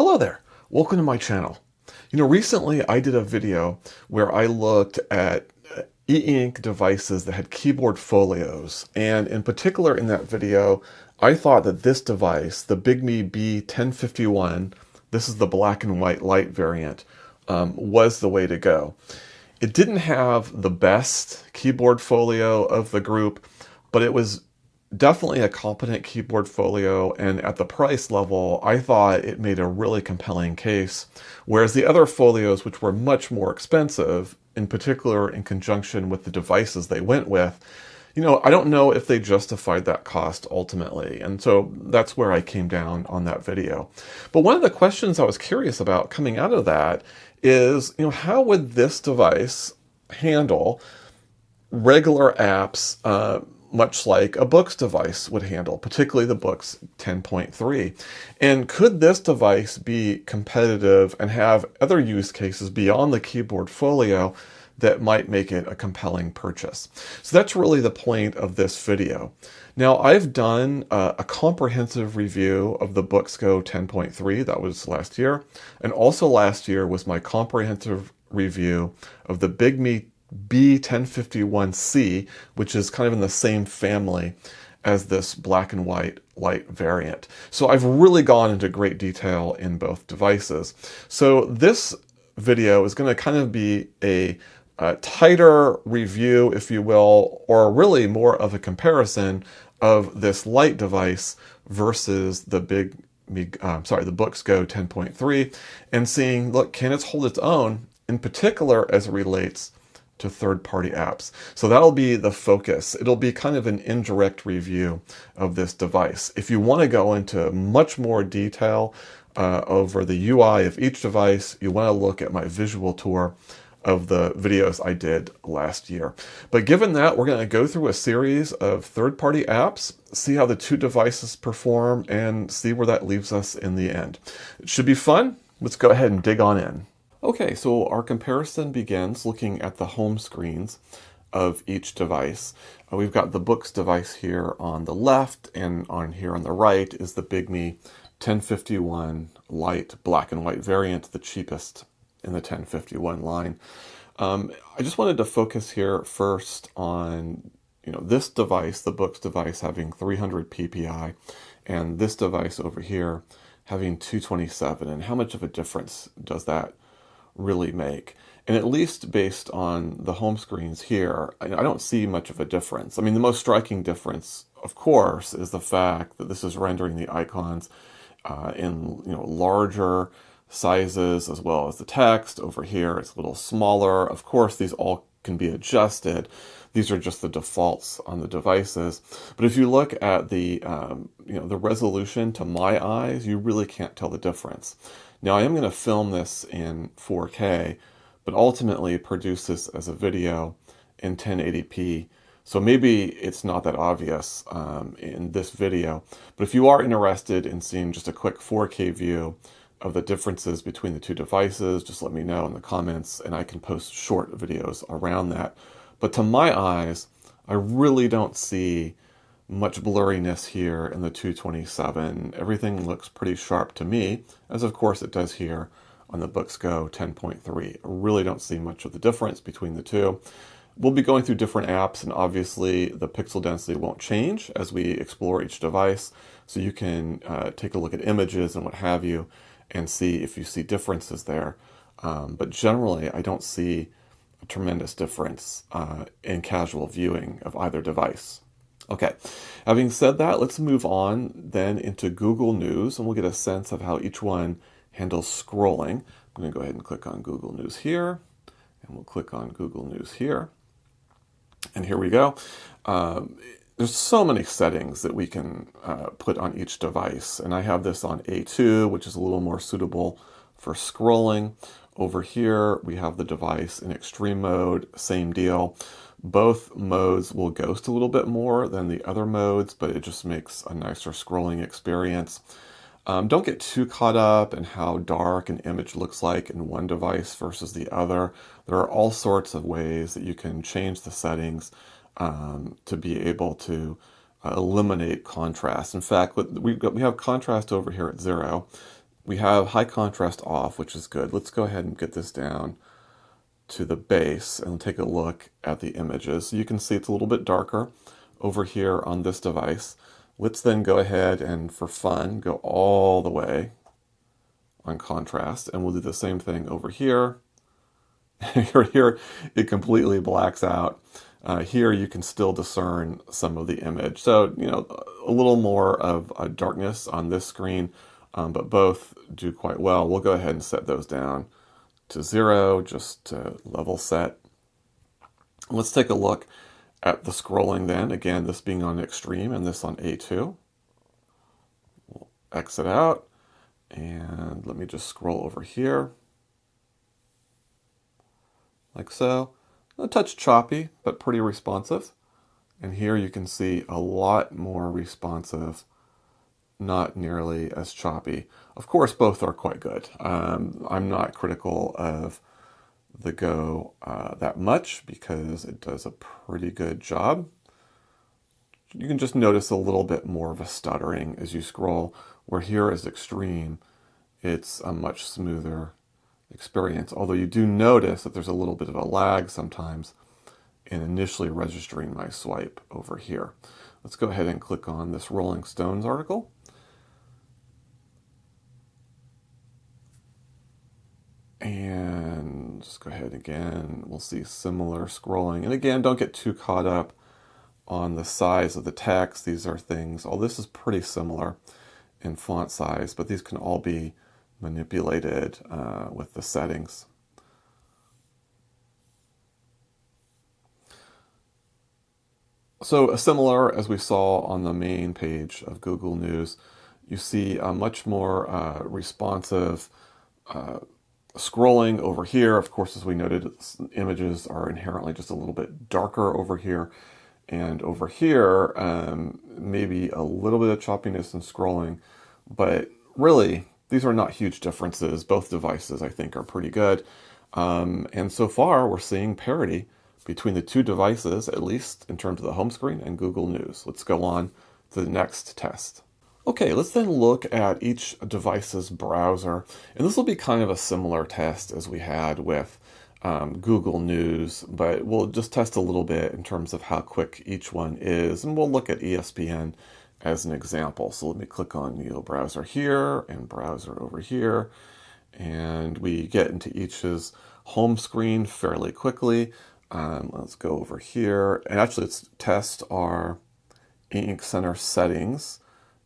Hello there, welcome to my channel. Recently I did a video where I looked at e-ink devices that had keyboard folios, and in particular in that video I thought that this device, the Bigme B1051, this is the black and white light variant, was the way to go. It didn't have the best keyboard folio of the group, but it was definitely a competent keyboard folio, and at the price level, I thought it made a really compelling case. Whereas the other folios, which were much more expensive, in particular in conjunction with the devices they went with, I don't know if they justified that cost ultimately. And so that's where I came down on that video. But one of the questions I was curious about coming out of that is, how would this device handle regular apps, much like a Boox device would handle, particularly the Boox 10.3. And could this device be competitive and have other use cases beyond the keyboard folio that might make it a compelling purchase? So that's really the point of this video. Now, I've done a comprehensive review of the Boox Go 10.3, that was last year, and also last year was my comprehensive review of the Bigme B1051C, which is kind of in the same family as this black and white light variant. So I've really gone into great detail in both devices. So this video is going to kind of be a tighter review, if you will, or really more of a comparison of this light device versus the the Boox Go 10.3, and seeing, look, can it hold its own, in particular as it relates to third-party apps. So that'll be the focus. It'll be kind of an indirect review of this device. If you want to go into much more detail over the UI of each device, you want to look at my visual tour of the videos I did last year. But given that, we're going to go through a series of third-party apps, see how the two devices perform, and see where that leaves us in the end. It should be fun. Let's go ahead and dig on in. Okay, so our comparison begins looking at the home screens of each device. We've got the Boox device here on the left, and on here on the right is the Bigme 1051 Lite black and white variant, the cheapest in the 1051 line. I just wanted to focus here first on this device, the Boox device, having 300 ppi, and this device over here having 227, and how much of a difference does that really make? And at least based on the home screens here, I don't see much of a difference. I mean, the most striking difference, of course, is the fact that this is rendering the icons in larger sizes, as well as the text. Over here it's a little smaller. Of course, these all can be adjusted. These are just the defaults on the devices. But if you look at the the resolution, to my eyes, you really can't tell the difference. Now, I am going to film this in 4K, but ultimately produce this as a video in 1080p. So maybe it's not that obvious in this video. But if you are interested in seeing just a quick 4K view of the differences between the two devices, just let me know in the comments, and I can post short videos around that. But to my eyes, I really don't see much blurriness here in the 227. Everything looks pretty sharp to me, as of course it does here on the Boox Go 10.3. I really don't see much of the difference between the two. We'll be going through different apps, and obviously the pixel density won't change as we explore each device, so you can take a look at images and what have you and see if you see differences there. But generally, I don't see a tremendous difference in casual viewing of either device. Okay, having said that, let's move on then into Google News, and we'll get a sense of how each one handles scrolling. I'm going to go ahead and click on Google News here, and we'll click on Google News here. And here we go. There's so many settings that we can put on each device, and I have this on A2, which is a little more suitable for scrolling. Over here, we have the device in extreme mode, same deal. Both modes will ghost a little bit more than the other modes, but it just makes a nicer scrolling experience. Don't get too caught up in how dark an image looks like in one device versus the other. There are all sorts of ways that you can change the settings to be able to eliminate contrast. In fact, we have contrast over here at 0. We have high contrast off, which is good. Let's go ahead and get this down to the base and take a look at the images. So you can see it's a little bit darker over here on this device. Let's then go ahead and, for fun, go all the way on contrast, and we'll do the same thing over here. Here it completely blacks out. Here you can still discern some of the image. So, a little more of a darkness on this screen, but both do quite well. We'll go ahead and set those down to 0, just to level set. Let's take a look at the scrolling then. Again, this being on extreme and this on A2. We'll exit out, and let me just scroll over here, like so. A touch choppy, but pretty responsive. And here you can see a lot more responsive, not nearly as choppy. Of course, both are quite good. I'm not critical of the Go that much because it does a pretty good job. You can just notice a little bit more of a stuttering as you scroll, where here is extreme. It's a much smoother experience, although you do notice that there's a little bit of a lag sometimes in initially registering my swipe over here. Let's go ahead and click on this Rolling Stones article. And just go ahead again, we'll see similar scrolling. And again, don't get too caught up on the size of the text. These are things, this is pretty similar in font size, but these can all be manipulated with the settings. So similar as we saw on the main page of Google News, you see a much more responsive scrolling over here. Of course, as we noted, images are inherently just a little bit darker over here. And over here, maybe a little bit of choppiness in scrolling, but really, these are not huge differences. Both devices, I think, are pretty good. And so far, we're seeing parity between the two devices, at least in terms of the home screen and Google News. Let's go on to the next test. Okay, let's then look at each device's browser. And this will be kind of a similar test as we had with Google News, but we'll just test a little bit in terms of how quick each one is. And we'll look at ESPN as an example. So let me click on browser here and browser over here. And we get into each's home screen fairly quickly. Let's go over here. And actually, let's test our eink center settings.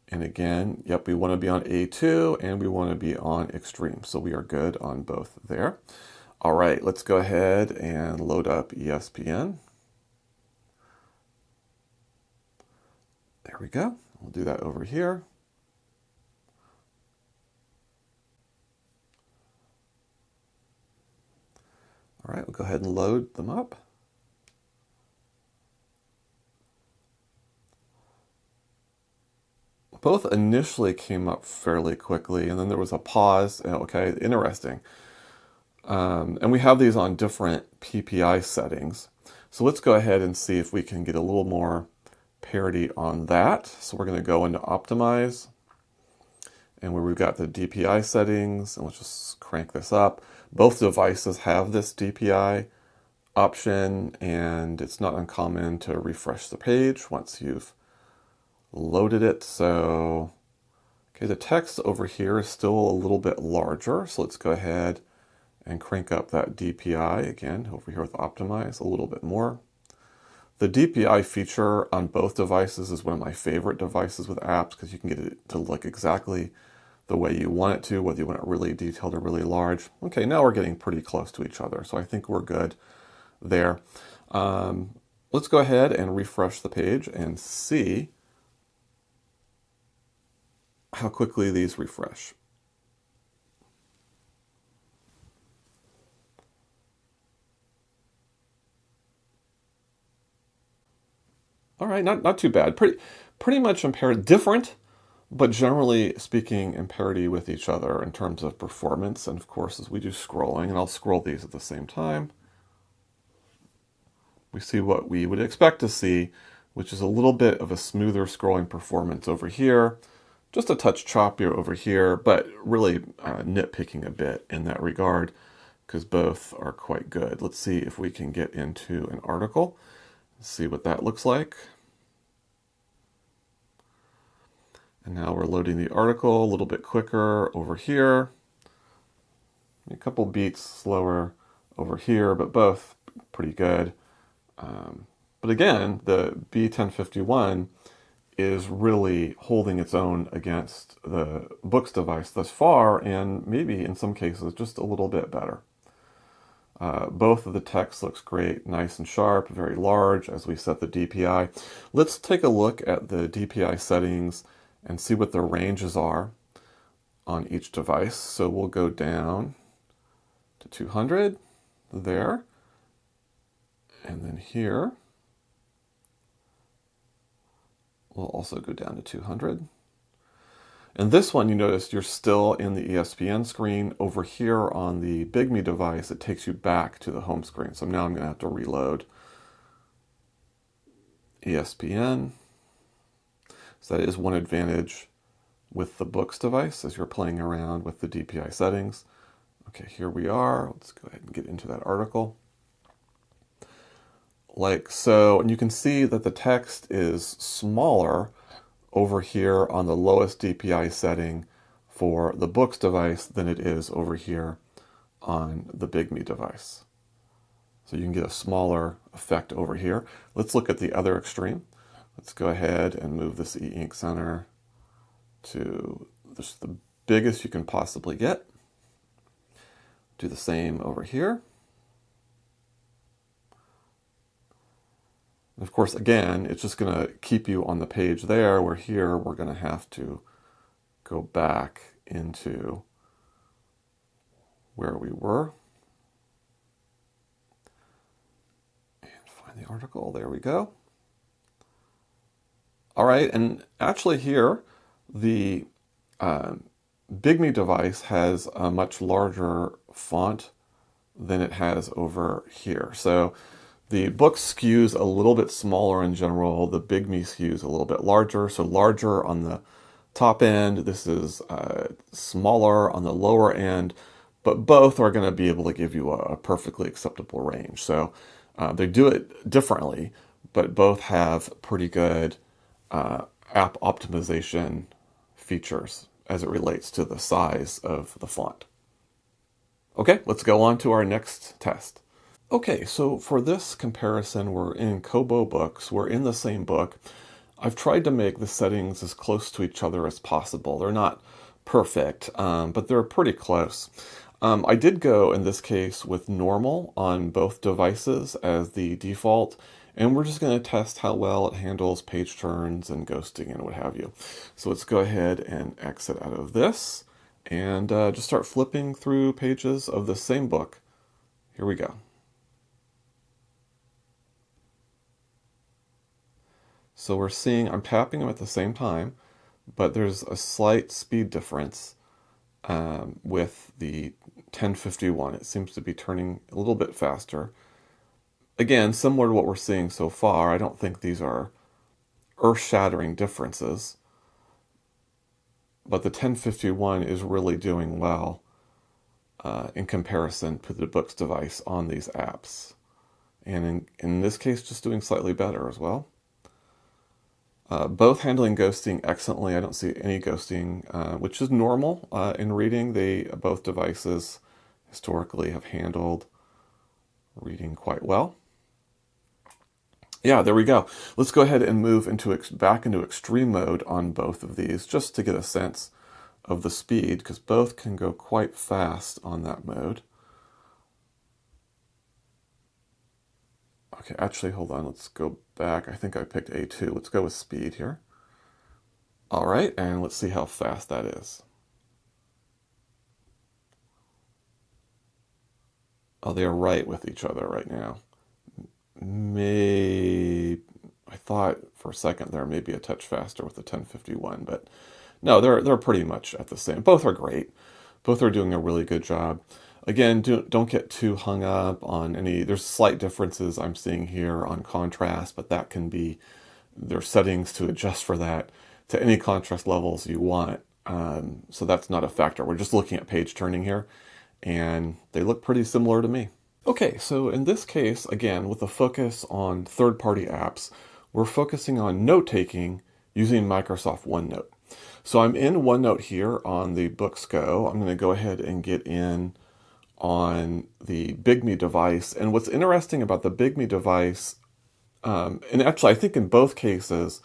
And again, yep, we want to be on A2 and we want to be on extreme. So we are good on both there. All right, let's go ahead and load up ESPN. There we go. We'll do that over here. All right, we'll go ahead and load them up. Both initially came up fairly quickly, and then there was a pause. Okay, interesting. And we have these on different PPI settings. So let's go ahead and see if we can get a little more parity on that. So we're going to go into Optimize, and where we've got the DPI settings, and let's just crank this up. Both devices have this DPI option, and it's not uncommon to refresh the page once you've loaded it. So, okay, the text over here is still a little bit larger. So let's go ahead and crank up that DPI again over here with Optimize a little bit more. The DPI feature on both devices is one of my favorite devices with apps because you can get it to look exactly the way you want it to, whether you want it really detailed or really large. Okay, now we're getting pretty close to each other, so I think we're good there. Let's go ahead and refresh the page and see how quickly these refresh. All right, not too bad. Pretty much in parity, different, but generally speaking in parity with each other in terms of performance. And of course, as we do scrolling, and I'll scroll these at the same time, we see what we would expect to see, which is a little bit of a smoother scrolling performance over here. just a touch choppier over here, but really nitpicking a bit in that regard because both are quite good. Let's see if we can get into an article, see what that looks like. And now we're loading the article a little bit quicker over here. A couple beats slower over here, but both pretty good. But again, the B1051 is really holding its own against the Boox device thus far, and maybe in some cases just a little bit better. Both of the text looks great, nice and sharp, very large as we set the DPI. Let's take a look at the DPI settings and see what the ranges are on each device. So we'll go down to 200 there, and then here we'll also go down to 200. And this one, you notice you're still in the ESPN screen. Over here on the Bigme device, it takes you back to the home screen. So now I'm going to have to reload ESPN. So that is one advantage with the Boox device as you're playing around with the DPI settings. Okay, here we are. Let's go ahead and get into that article. Like so, and you can see that the text is smaller over here on the lowest DPI setting for the Boox device than it is over here on the Bigme device. So you can get a smaller effect over here. Let's look at the other extreme. Let's go ahead and move this eink center to just the biggest you can possibly get. Do the same over here. Of course, again, it's just going to keep you on the page there, where here we're going to have to go back into where we were. And find the article. There we go. All right, and actually here, the Bigme device has a much larger font than it has over here. So the Boox skews a little bit smaller in general. The Bigme skews a little bit larger. So larger on the top end. This is smaller on the lower end. But both are going to be able to give you a perfectly acceptable range. So they do it differently, but both have pretty good app optimization features as it relates to the size of the font. Okay, let's go on to our next test. Okay, so for this comparison, we're in Kobo books. We're in the same book. I've tried to make the settings as close to each other as possible. They're not perfect, but they're pretty close. I did go, in this case, with normal on both devices as the default, and we're just going to test how well it handles page turns and ghosting and what have you. So let's go ahead and exit out of this and just start flipping through pages of the same book. Here we go. So we're seeing, I'm tapping them at the same time, but there's a slight speed difference with the 1051. It seems to be turning a little bit faster. Again, similar to what we're seeing so far, I don't think these are earth-shattering differences, but the 1051 is really doing well in comparison to the Boox device on these apps. And in this case, just doing slightly better as well. Both handling ghosting excellently. I don't see any ghosting, which is normal in reading. Both devices historically have handled reading quite well. Yeah, there we go. Let's go ahead and move back into extreme mode on both of these, just to get a sense of the speed, because both can go quite fast on that mode. Okay, actually, hold on. Let's go back. I think I picked A2. Let's go with speed here. All right, and let's see how fast that is. Oh, they are right with each other right now. I thought for a second there may be a touch faster with the 1051, but no, they're pretty much at the same. Both are great. Both are doing a really good job. Again, don't get too hung up on there's slight differences I'm seeing here on contrast, but that can be, there's settings to adjust for that. to any contrast levels you want. So that's not a factor. We're just looking at page turning here, and they look pretty similar to me. Okay, so in this case, again, with a focus on third-party apps, we're focusing on note-taking using Microsoft OneNote. So I'm in OneNote here on the Boox Go. I'm going to go ahead and get in on the Bigme device. And what's interesting about the Bigme device, and actually I think in both cases,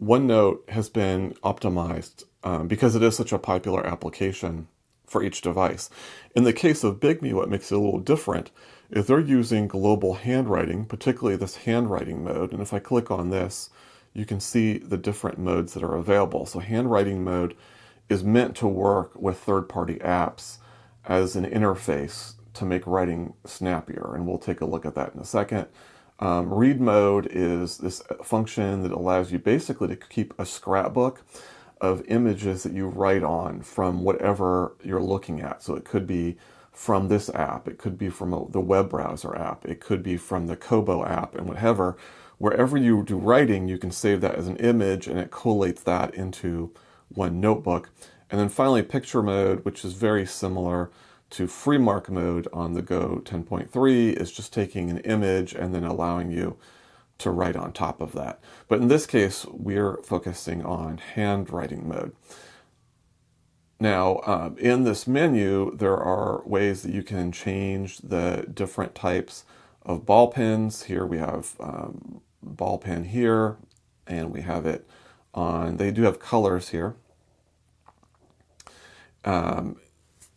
OneNote has been optimized because it is such a popular application for each device. In the case of Bigme, what makes it a little different is they're using global handwriting, particularly this handwriting mode. And if I click on this, you can see the different modes that are available. So handwriting mode is meant to work with third-party apps as an interface to make writing snappier. And we'll take a look at that in a second. Read mode is this function that allows you basically to keep a scrapbook of images that you write on from whatever you're looking at. So it could be from this app, it could be from the web browser app, it could be from the Kobo app, and whatever. Wherever you do writing, you can save that as an image, and it collates that into one notebook. And then finally, picture mode, which is very similar to FreeMark mode on the Go 10.3, is just taking an image and then allowing you to write on top of that. But in this case, we're focusing on handwriting mode. Now, in this menu, there are ways that you can change the different types of ball pens. Here we have ball pen here, and we have it on, they do have colors here.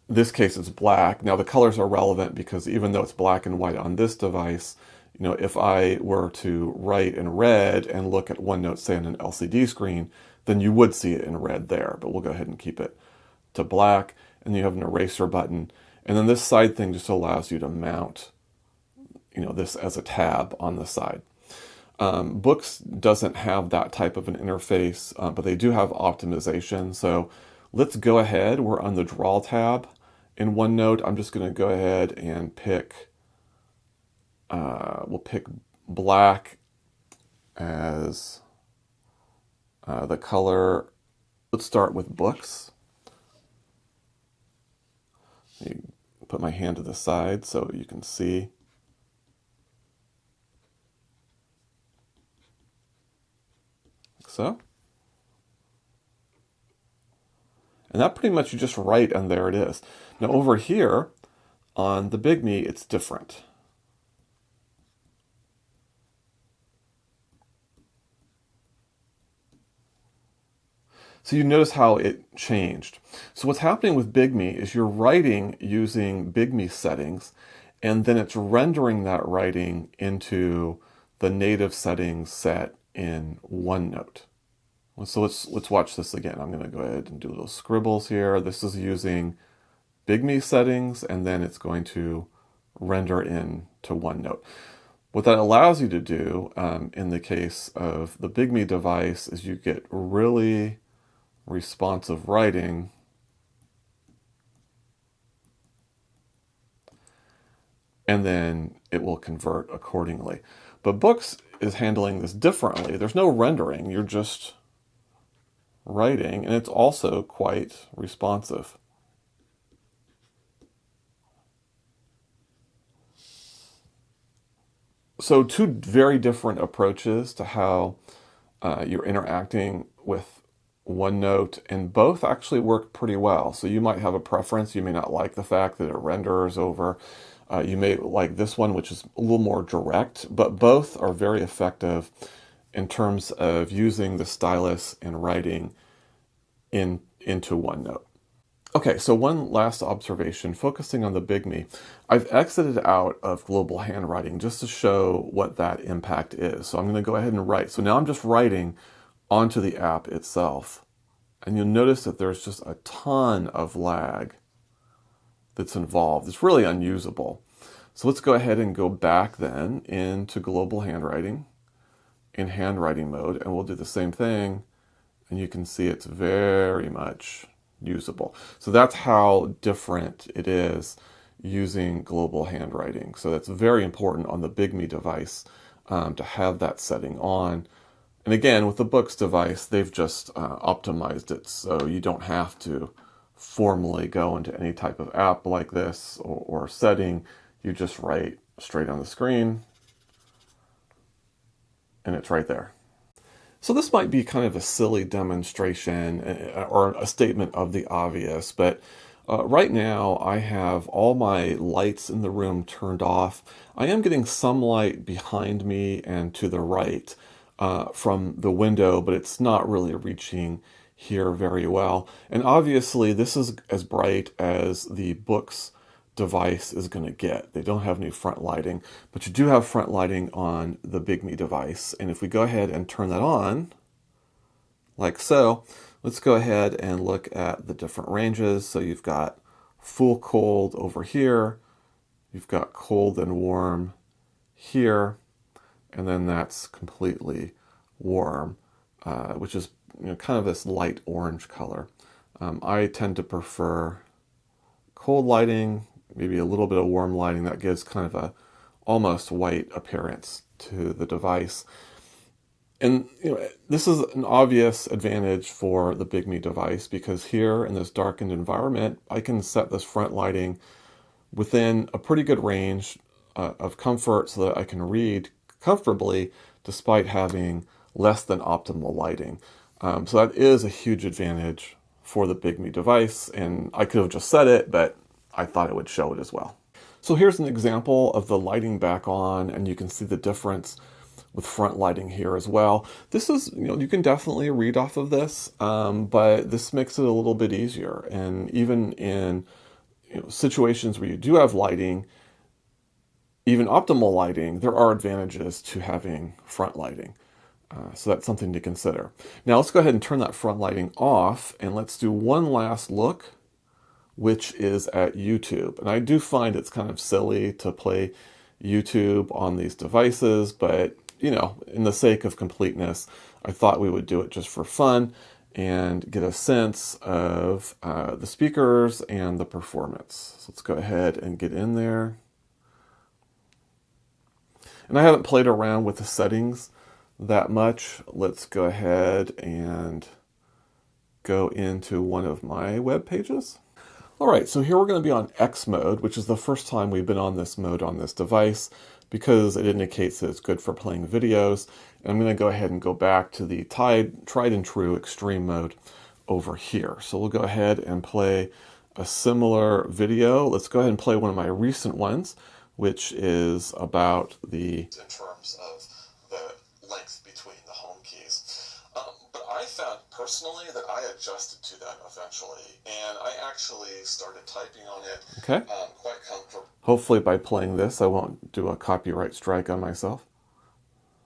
This case it's black. Now the colors are relevant because even though it's black and white on this device, you know, if I were to write in red and look at OneNote, say on an LCD screen, then you would see it in red there, but we'll go ahead and keep it to black. And you have an eraser button. And then this side thing just allows you to mount, you know, this as a tab on the side. Boox doesn't have that type of an interface, but they do have optimization. So let's go ahead. We're on the Draw tab in OneNote. I'm just going to go ahead and pick, we'll pick black as the color. Let's start with Boox. Put my hand to the side so you can see. Like so. And that pretty much you just write and there it is. Now over here on the Bigme, it's different. So you notice how it changed. So what's happening with Bigme is you're writing using Bigme settings, and then it's rendering that writing into the native settings set in OneNote. So let's watch this again. I'm going to go ahead and do little scribbles here. This is using Bigme settings, and then it's going to render in to OneNote. What that allows you to do in the case of the Bigme device is you get really responsive writing. And then it will convert accordingly. But Boox is handling this differently. There's no rendering, you're just writing, and it's also quite responsive. So two very different approaches to how you're interacting with OneNote, and both actually work pretty well. So you might have a preference. You may not like the fact that it renders over. You may like this one, which is a little more direct, but both are very effective in terms of using the stylus and writing into OneNote. Okay, so one last observation, focusing on the Bigme. I've exited out of global handwriting just to show what that impact is. So I'm going to go ahead and write. So now I'm just writing onto the app itself. And you'll notice that there's just a ton of lag that's involved. It's really unusable. So let's go ahead and go back then into global handwriting in handwriting mode, and we'll do the same thing. And you can see it's very much usable. So that's how different it is using global handwriting. So that's very important on the Bigme device to have that setting on. And again, with the Boox device, they've just optimized it so you don't have to formally go into any type of app like this or setting. You just write straight on the screen, and it's right there. So this might be kind of a silly demonstration or a statement of the obvious, but right now I have all my lights in the room turned off. I am getting some light behind me and to the right from the window, but it's not really reaching here very well. And obviously this is as bright as the Boox device is going to get. They don't have any front lighting, but you do have front lighting on the Bigme device. And if we go ahead and turn that on, like so, let's go ahead and look at the different ranges. So you've got full cold over here, you've got cold and warm here, and then that's completely warm, which is kind of this light orange color. I tend to prefer cold lighting, maybe a little bit of warm lighting. That gives kind of a almost white appearance to the device. And this is an obvious advantage for the Bigme device because here in this darkened environment, I can set this front lighting within a pretty good range of comfort so that I can read comfortably despite having less than optimal lighting. So that is a huge advantage for the Bigme device, and I could have just set it, but I thought it would show it as well. So here's an example of the lighting back on, and you can see the difference with front lighting here as well. This is, you can definitely read off of this, but this makes it a little bit easier. And even in situations where you do have lighting, even optimal lighting, there are advantages to having front lighting. So that's something to consider. Now let's go ahead and turn that front lighting off, and let's do one last look, which is at YouTube. And I do find it's kind of silly to play YouTube on these devices, but in the sake of completeness, I thought we would do it just for fun and get a sense of the speakers and the performance. So let's go ahead and get in there. And I haven't played around with the settings that much. Let's go ahead and go into one of my web pages. All right, so here we're going to be on X mode, which is the first time we've been on this mode on this device because it indicates that it's good for playing videos. And I'm going to go ahead and go back to the tried and true extreme mode over here. So we'll go ahead and play a similar video. Let's go ahead and play one of my recent ones, which is about in terms of the length between the home keys. But I found personally that I adjusted to that eventually, and I actually started typing on it quite comfortable. Hopefully by playing this, I won't do a copyright strike on myself.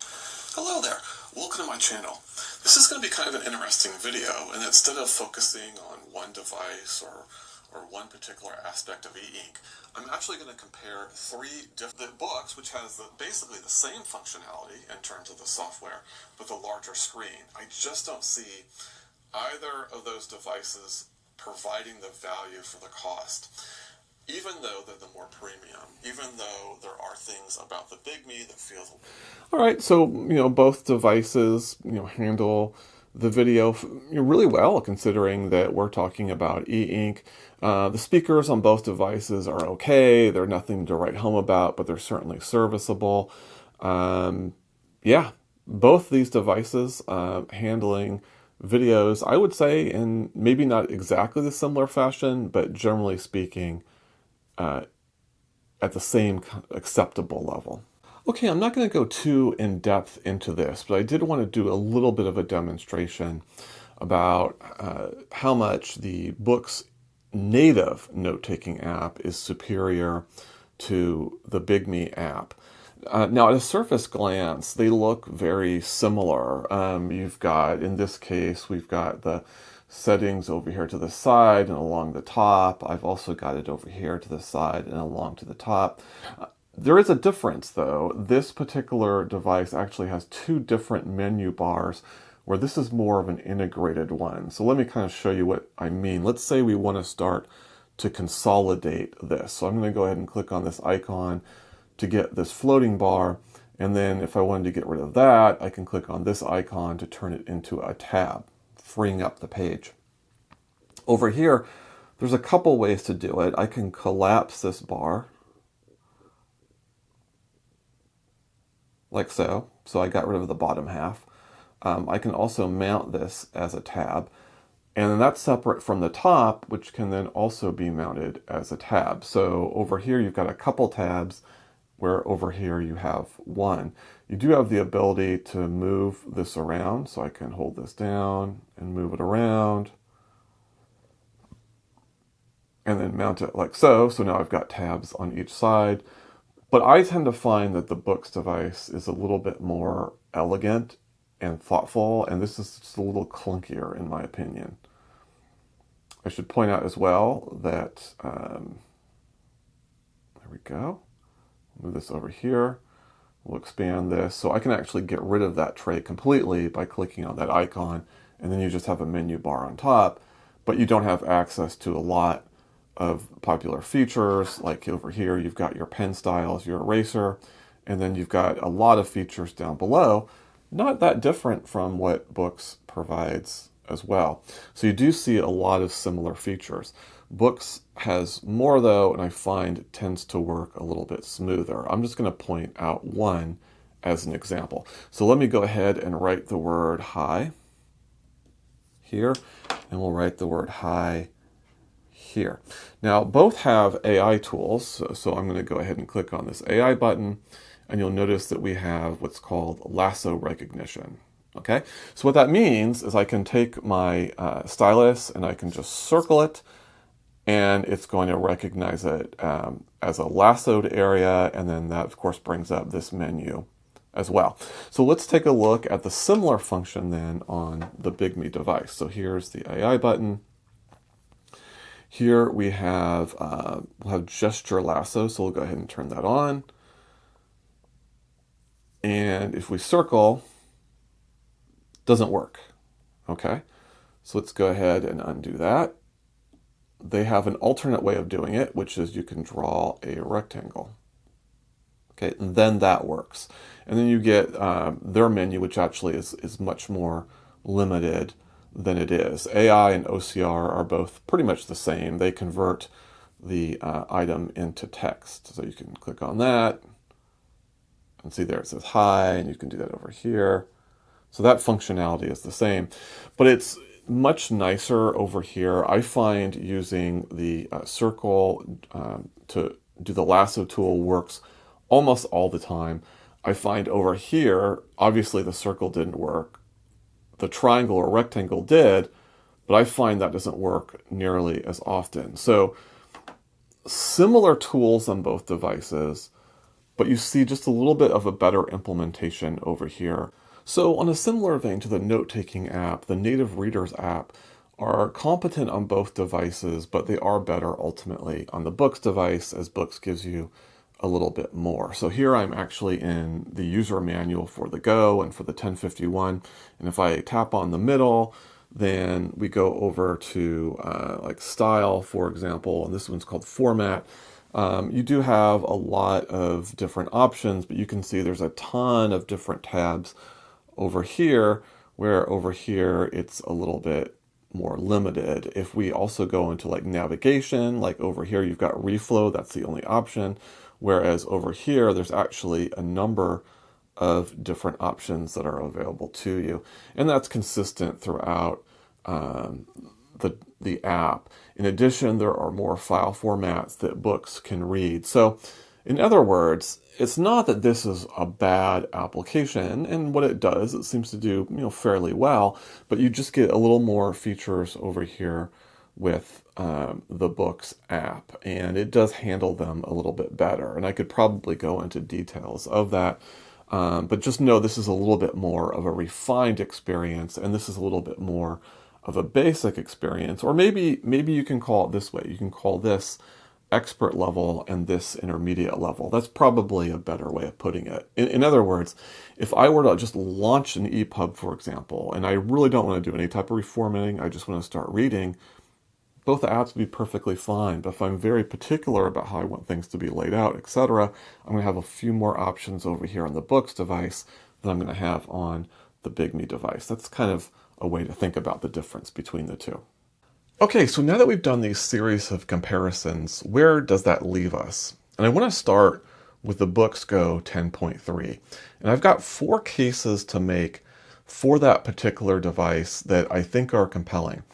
Hello there, welcome to my channel. This is going to be kind of an interesting video, and instead of focusing on one device or one particular aspect of eink, I'm actually going to compare three different Boox, which has basically the same functionality in terms of the software, with a larger screen. I just don't see either of those devices providing the value for the cost, even though they're the more premium, even though there are things about the Bigme that feels... All right, so, both devices, handle the video really well, considering that we're talking about e-ink. The speakers on both devices are okay. They're nothing to write home about, but they're certainly serviceable. Yeah, both these devices handling videos, I would say, in maybe not exactly the similar fashion, but generally speaking, at the same acceptable level. Okay, I'm not going to go too in-depth into this, but I did want to do a little bit of a demonstration about how much the Boox native note-taking app is superior to the Bigme app. Now, at a surface glance, they look very similar. You've got, in this case, we've got the settings over here to the side and along the top. I've also got it over here to the side and along to the top. There is a difference, though. This particular device actually has two different menu bars, where this is more of an integrated one. So let me kind of show you what I mean. Let's say we want to start to consolidate this. So I'm going to go ahead and click on this icon to get this floating bar. And then if I wanted to get rid of that, I can click on this icon to turn it into a tab, freeing up the page. Over here, there's a couple ways to do it. I can collapse this bar like so. So I got rid of the bottom half. I can also mount this as a tab. And then that's separate from the top, which can then also be mounted as a tab. So over here, you've got a couple tabs, where over here you have one. You do have the ability to move this around. So I can hold this down and move it around, and then mount it like so. So now I've got tabs on each side. But I tend to find that the Boox device is a little bit more elegant and thoughtful, and this is just a little clunkier in my opinion. I should point out as well that, there we go. Move this over here. We'll expand this. So I can actually get rid of that tray completely by clicking on that icon, and then you just have a menu bar on top, but you don't have access to a lot of popular features. Like over here, you've got your pen styles, your eraser, and then you've got a lot of features down below, not that different from what Boox provides as well. So you do see a lot of similar features. Boox has more though, and I find it tends to work a little bit smoother. I'm just going to point out one as an example. So let me go ahead and write the word hi here, and we'll write the word hi here. Now both have AI tools, so I'm going to go ahead and click on this AI button, and you'll notice that we have what's called lasso recognition. Okay, so what that means is I can take my stylus and I can just circle it, and it's going to recognize it as a lassoed area, and then that of course brings up this menu as well. So let's take a look at the similar function then on the Bigme device. So here's the AI button. Here we have we'll have gesture lasso, so we'll go ahead and turn that on. And if we circle, doesn't work. Okay, so let's go ahead and undo that. They have an alternate way of doing it, which is you can draw a rectangle. Okay, and then that works. And then you get their menu, which actually is much more limited than it is. AI and OCR are both pretty much the same. They convert the item into text. So you can click on that and see there it says hi, and you can do that over here. So that functionality is the same, but it's much nicer over here. I find using the circle to do the lasso tool works almost all the time. I find over here, obviously the circle didn't work. The triangle or rectangle did, but I find that doesn't work nearly as often. So similar tools on both devices, but you see just a little bit of a better implementation over here. So on a similar vein to the note-taking app, the native readers app are competent on both devices, but they are better ultimately on the Boox device, as Boox gives you a little bit more. So here I'm actually in the user manual for the Go and for the 1051. And if I tap on the middle, then we go over to like style, for example, and this one's called format. You do have a lot of different options, but you can see there's a ton of different tabs over here, where over here it's a little bit more limited. If we also go into like navigation, like over here you've got reflow, that's the only option, whereas over here there's actually a number of different options that are available to you, and that's consistent throughout the app. In addition, there are more file formats that Boox can read. So in other words, it's not that this is a bad application, and what it does, it seems to do fairly well, but you just get a little more features over here with the Boox app, and it does handle them a little bit better. And I could probably go into details of that, but just know this is a little bit more of a refined experience, and this is a little bit more of a basic experience, or maybe you can call it this way. You can call this expert level and this intermediate level. That's probably a better way of putting it. In other words, if I were to just launch an EPUB, for example, and I really don't want to do any type of reformatting, I just want to start reading, both apps would be perfectly fine. But if I'm very particular about how I want things to be laid out, etc., I'm going to have a few more options over here on the Boox device than I'm going to have on the Bigme device. That's kind of a way to think about the difference between the two. Okay, so now that we've done these series of comparisons, where does that leave us? And I want to start with the Boox Go 10.3. And I've got 4 cases to make for that particular device that I think are compelling.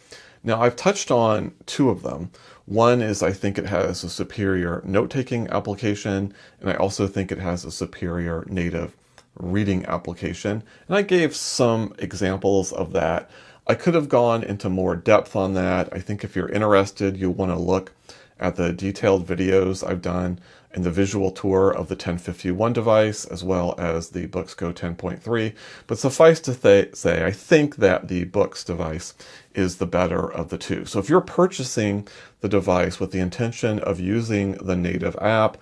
Now, I've touched on 2 of them. One is I think it has a superior note-taking application, and I also think it has a superior native reading application. And I gave some examples of that. I could have gone into more depth on that. I think if you're interested, you'll want to look at the detailed videos I've done and the visual tour of the 1051 device, as well as the Boox Go 10.3. But suffice to say, I think that the Boox device is the better of the 2. So if you're purchasing the device with the intention of using the native app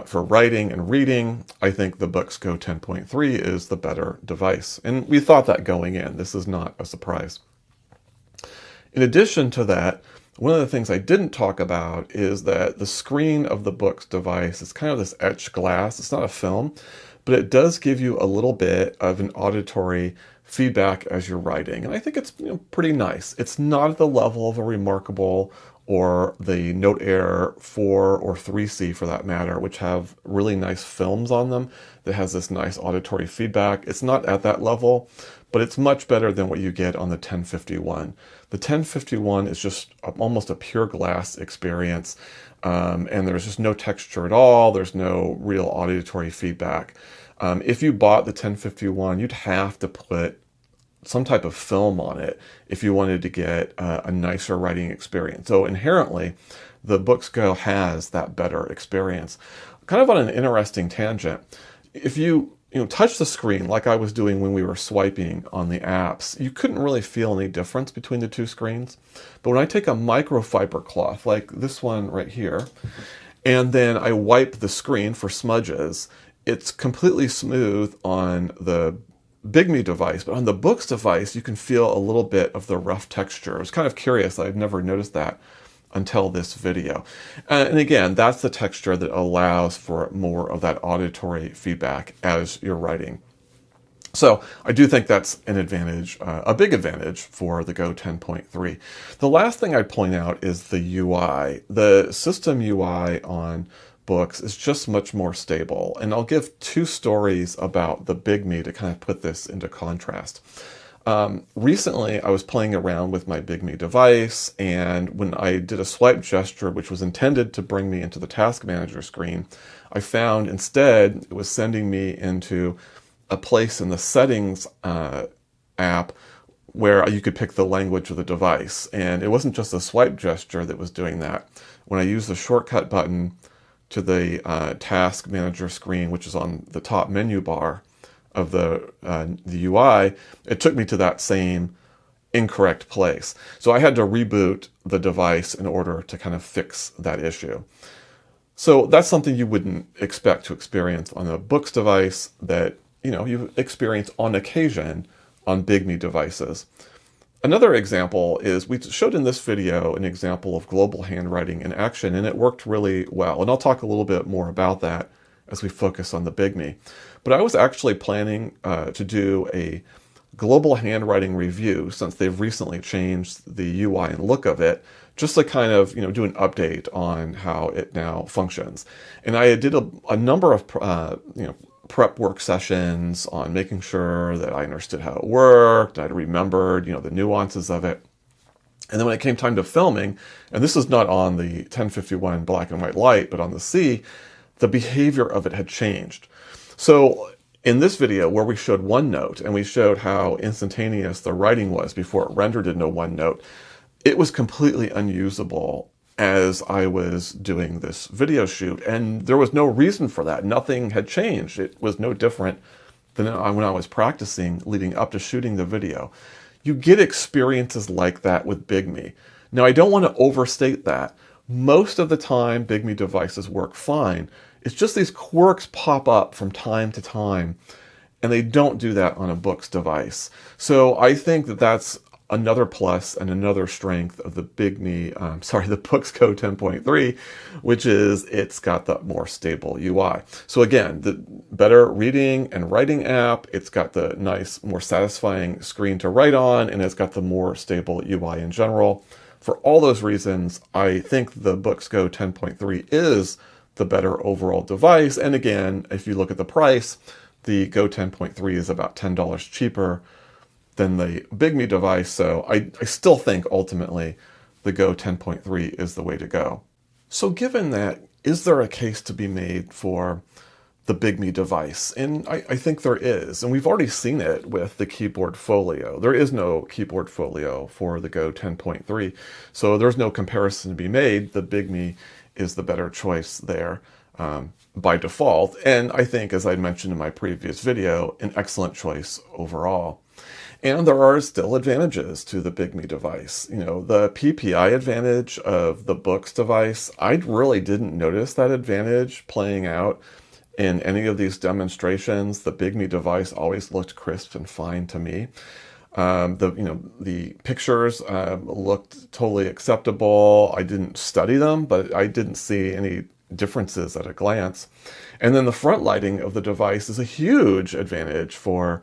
for writing and reading, I think the Boox Go 10.3 is the better device. And we thought that going in. This is not a surprise. In addition to that, one of the things I didn't talk about is that the screen of the Boox device is kind of this etched glass. It's not a film, but it does give you a little bit of an auditory feedback as you're writing. And I think it's pretty nice. It's not at the level of a Remarkable or the Note Air 4 or 3C for that matter, which have really nice films on them that has this nice auditory feedback. It's not at that level, but it's much better than what you get on the 1051. The 1051 is just almost a pure glass experience, and there's just no texture at all. There's no real auditory feedback. If you bought the 1051, you'd have to put some type of film on it if you wanted to get a nicer writing experience. So inherently, the Boox Go has that better experience. Kind of on an interesting tangent, if you touch the screen like I was doing when we were swiping on the apps, you couldn't really feel any difference between the 2 screens. But when I take a microfiber cloth, like this one right here, and then I wipe the screen for smudges, it's completely smooth on the Bigme device, but on the Boox device, you can feel a little bit of the rough texture. I was kind of curious. I'd never noticed that until this video. And again, that's the texture that allows for more of that auditory feedback as you're writing. So I do think that's an advantage, a big advantage for the Go 10.3. The last thing I'd point out is the UI. The system UI on Boox is just much more stable. And I'll give 2 stories about the Bigme to kind of put this into contrast. Recently, I was playing around with my Bigme device, and when I did a swipe gesture, which was intended to bring me into the Task Manager screen, I found instead it was sending me into a place in the Settings app where you could pick the language of the device. And it wasn't just a swipe gesture that was doing that. When I used the shortcut button to the Task Manager screen, which is on the top menu bar of the UI, it took me to that same incorrect place. So I had to reboot the device in order to kind of fix that issue. So that's something you wouldn't expect to experience on a Boox device that you experience on occasion on Bigme devices. Another example is we showed in this video an example of global handwriting in action, and it worked really well. And I'll talk a little bit more about that as we focus on the Bigme. But I was actually planning to do a global handwriting review, since they've recently changed the UI and look of it, just to kind of do an update on how it now functions. And I did a number of prep work sessions on making sure that I understood how it worked, I remembered, the nuances of it. And then when it came time to filming, and this is not on the 1051 black and white Lite, but on the C, the behavior of it had changed. So in this video where we showed OneNote and we showed how instantaneous the writing was before it rendered into OneNote, it was completely unusable as I was doing this video shoot. And there was no reason for that. Nothing had changed. It was no different than when I was practicing leading up to shooting the video. You get experiences like that with Bigme. Now, I don't want to overstate that. Most of the time, Bigme devices work fine. It's just these quirks pop up from time to time, and they don't do that on a Boox device. So I think that that's another plus and another strength of the the Boox Go 10.3, which is it's got the more stable UI. So again, the better reading and writing app, it's got the nice, more satisfying screen to write on, and it's got the more stable UI in general. For all those reasons, I think the Boox Go 10.3 is the better overall device. And again, if you look at the price, the Go 10.3 is about $10 cheaper than the Bigme device. So I still think ultimately the Go 10.3 is the way to go. So given that, is there a case to be made for the Bigme device? And I think there is. And we've already seen it with the keyboard folio. There is no keyboard folio for the Go 10.3. So there's no comparison to be made. The Bigme is the better choice there by default. And I think, as I mentioned in my previous video, an excellent choice overall. And there are still advantages to the Bigme device. You know, the PPI advantage of the Boox device, I really didn't notice that advantage playing out in any of these demonstrations. The Bigme device always looked crisp and fine to me. The pictures looked totally acceptable. I didn't study them, but I didn't see any differences at a glance. And then the front lighting of the device is a huge advantage for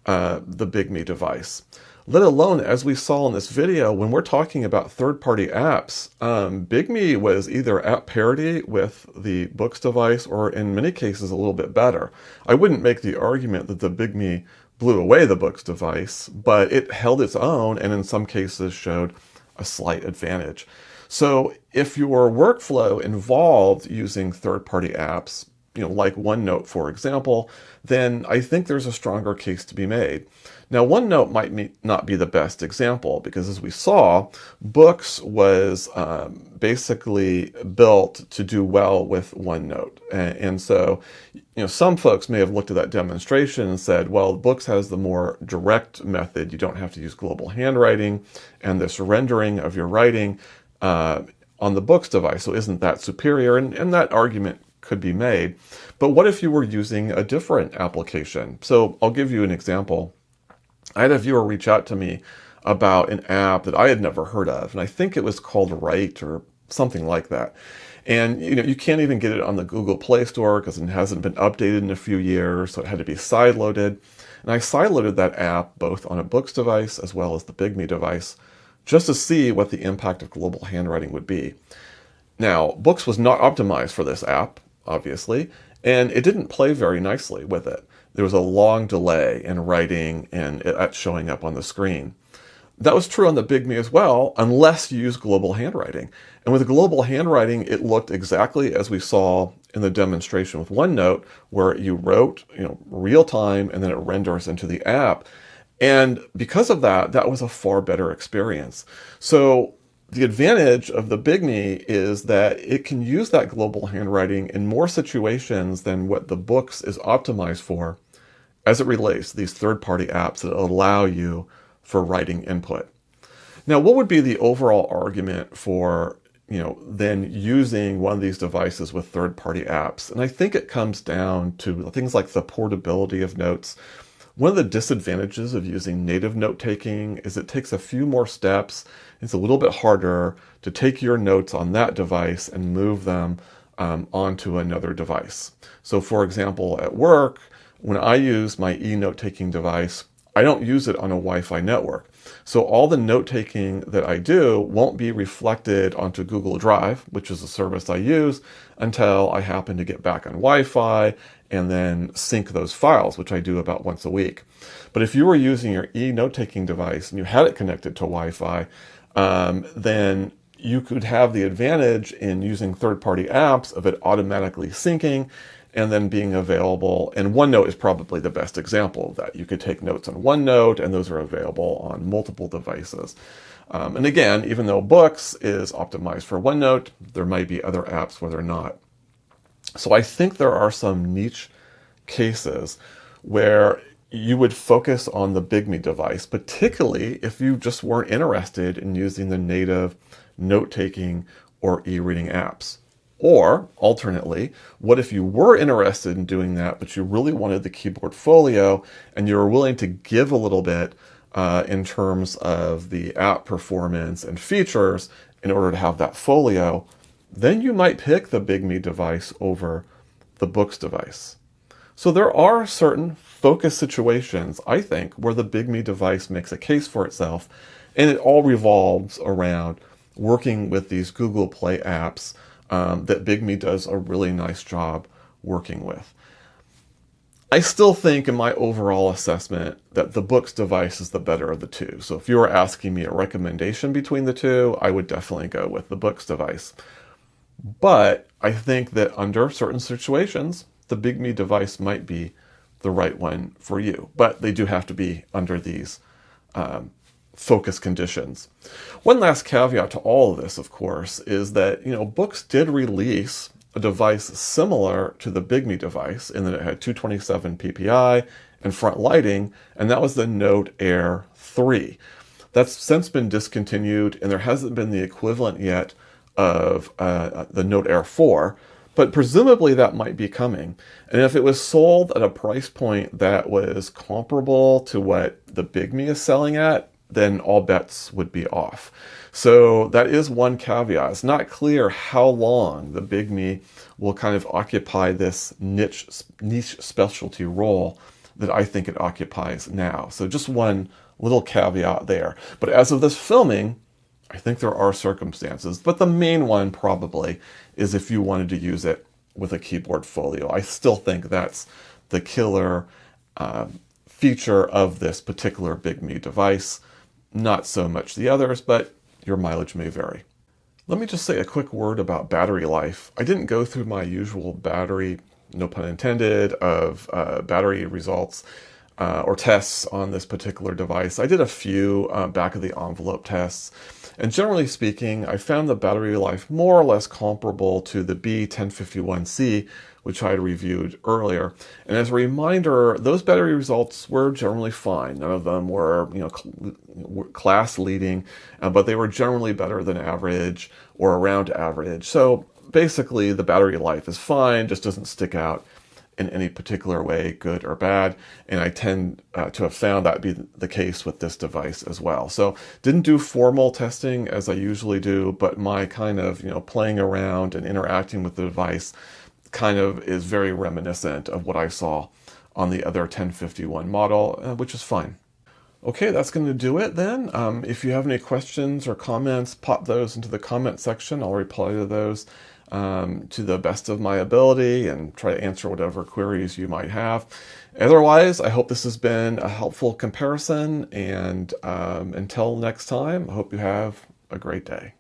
the Bigme device. Let alone, as we saw in this video, when we're talking about third-party apps, Bigme was either at parity with the Boox device or in many cases a little bit better. I wouldn't make the argument that the Bigme blew away the Boox device, but it held its own and in some cases showed a slight advantage. So if your workflow involved using third-party apps, like OneNote, for example, then I think there's a stronger case to be made. Now, OneNote might not be the best example because, as we saw, Boox was basically built to do well with OneNote. And so, some folks may have looked at that demonstration and said, well, Boox has the more direct method. You don't have to use global handwriting and this rendering of your writing on the Boox device. So isn't that superior? And that argument could be made. But what if you were using a different application? So I'll give you an example. I had a viewer reach out to me about an app that I had never heard of, and I think it was called Write or something like that. And you can't even get it on the Google Play Store because it hasn't been updated in a few years, so it had to be sideloaded. And I sideloaded that app both on a Boox device as well as the Bigme device just to see what the impact of global handwriting would be. Now, Boox was not optimized for this app, obviously, and it didn't play very nicely with it. There was a long delay in writing and it showing up on the screen. That was true on the Bigme as well, unless you use global handwriting. And with global handwriting, it looked exactly as we saw in the demonstration with OneNote, where you wrote, real time, and then it renders into the app. And because of that, that was a far better experience. So the advantage of the Bigme is that it can use that global handwriting in more situations than what the Boox is optimized for as it relates to these third-party apps that allow you for writing input. Now, what would be the overall argument for, then using one of these devices with third-party apps? And I think it comes down to things like the portability of notes. One of the disadvantages of using native note-taking is it takes a few more steps. It's a little bit harder to take your notes on that device and move them onto another device. So for example, at work, when I use my e-note-taking device, I don't use it on a Wi-Fi network. So all the note-taking that I do won't be reflected onto Google Drive, which is a service I use, until I happen to get back on Wi-Fi and then sync those files, which I do about once a week. But if you were using your e-note-taking device and you had it connected to Wi-Fi, then you could have the advantage in using third-party apps of it automatically syncing and then being available. And OneNote is probably the best example of that. You could take notes on OneNote, and those are available on multiple devices. And again, even though Boox is optimized for OneNote, there might be other apps where they're not. So I think there are some niche cases where you would focus on the Bigme device, particularly if you just weren't interested in using the native note-taking or e-reading apps. Or, alternately, what if you were interested in doing that, but you really wanted the keyboard folio and you were willing to give a little bit in terms of the app performance and features in order to have that folio, then you might pick the Bigme device over the Boox device. So there are certain focus situations, I think, where the Bigme device makes a case for itself, and it all revolves around working with these Google Play apps that Bigme does a really nice job working with. I still think in my overall assessment that the Boox device is the better of the two. So if you were asking me a recommendation between the two, I would definitely go with the Boox device. But I think that under certain situations, the Bigme device might be the right one for you. But they do have to be under these focus conditions. One last caveat to all of this, of course, is that, Boox did release a device similar to the Bigme device in that it had 227 ppi and front lighting, and that was the Note Air 3. That's since been discontinued, and there hasn't been the equivalent yet of the Note Air 4, but presumably that might be coming. And if it was sold at a price point that was comparable to what the Bigme is selling at, then all bets would be off. So that is one caveat. It's not clear how long the Bigme will kind of occupy this niche specialty role that I think it occupies now. So just one little caveat there. But as of this filming, I think there are circumstances, but the main one probably is if you wanted to use it with a keyboard folio. I still think that's the killer feature of this particular Bigme device. Not so much the others, but your mileage may vary. Let me just say a quick word about battery life. I didn't go through my usual battery, no pun intended, of battery results or tests on this particular device. I did a few back of the envelope tests, and generally speaking, I found the battery life more or less comparable to the B1051C, which I had reviewed earlier. And as a reminder, those battery results were generally fine. None of them were, class leading, but they were generally better than average or around average. So basically, the battery life is fine, just doesn't stick out in any particular way, good or bad. And I tend to have found that be the case with this device as well. So didn't do formal testing as I usually do, but my kind of, playing around and interacting with the device kind of is very reminiscent of what I saw on the other 1051 model, which is fine. Okay, that's going to do it then. If you have any questions or comments, pop those into the comment section. I'll reply to those to the best of my ability and try to answer whatever queries you might have. Otherwise, I hope this has been a helpful comparison, and until next time, I hope you have a great day.